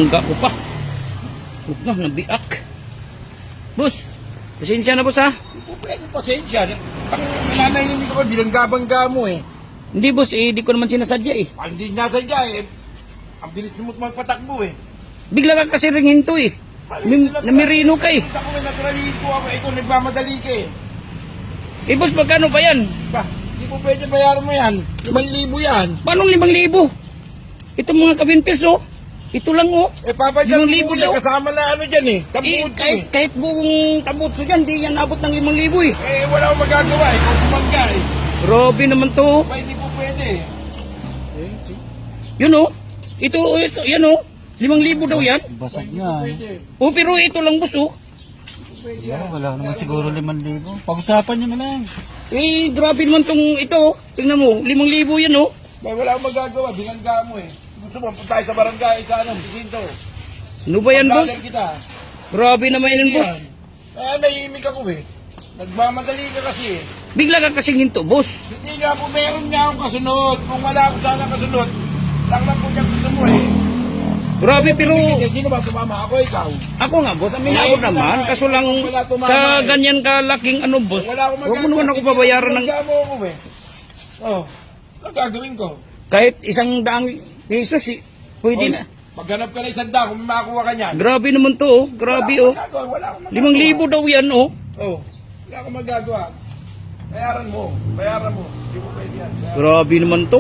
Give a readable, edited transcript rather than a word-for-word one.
Bangga ko pa. Huwag na, nabiak. Boss, pasensya na boss ha. Pwede pasensya. Ang nanahimik ako, binangga-bangga mo eh. Hindi boss, di ko naman sinasadya eh. Hindi nasadya eh. Ang bilis mo magpatakbo eh. Bigla ka kasi ring hinto eh. Namirino ka eh. Ako may naturalito ako. Ito, nagmamadali ka eh. Eh boss, magkano ba yan? Ba, hindi mo pwede bayaran mo yan. 5,000 yan. Paano 5,000? Ito mga kabinpils oh. Ito lang oh. Eh, papadyan 5,000 mo daw. yan. Kasama na ano dyan eh. Tabud ko eh. Kahit buong tabutso dyan, di yan abot ng 5,000 eh. Eh, wala akong magagawa eh. Kung kumangga eh. Grabe naman to. Ba, hindi po pwede eh. Yun oh. Ito, yan oh. 5,000 daw yan. Basag nga eh. Pwede. Oh, pero ito lang boss oh. Pwede Yeah, yan. wala naman siguro 5,000. Pag-usapan nyo na lang. Eh, grabe naman tong ito oh. Tingnan mo, 5,000 yan oh. Ba, wala akong magagawa. Binangga mo eh. Gusto mo, punta tayo sa barangay sa ano, Pisinto. Ano ba yan boss? Paglagan kita. Grabe naman yan boss. Kaya nahihimik ako eh. Nagmamadali ka kasi eh. Bigla ka kasing hinto boss. Hindi nga po, meron nga akong kasunod. Kung wala ako sana kasunod, lang po niya gusto mo eh. Grabe pero Hindi na ba tumama ako, ikaw? ako nga boss, aminado naman. Kaso lang sa ganyan kalaking ano boss, Wala akong huwag mo naman ako babayaran ng Magkamo ako eh. Oh, ano gagawin ko? kahit 100 pesos eh. Pwede na. Paghanap ka na 100 kung may makakuha ka niyan. Grabe naman to oh. Grabe oh. Wala akong magagawa. 5,000 daw yan oh. Oh, wala akong magagawa. Bayaran mo. Bayaran mo. Hindi mo pwede yan. Grabe naman to.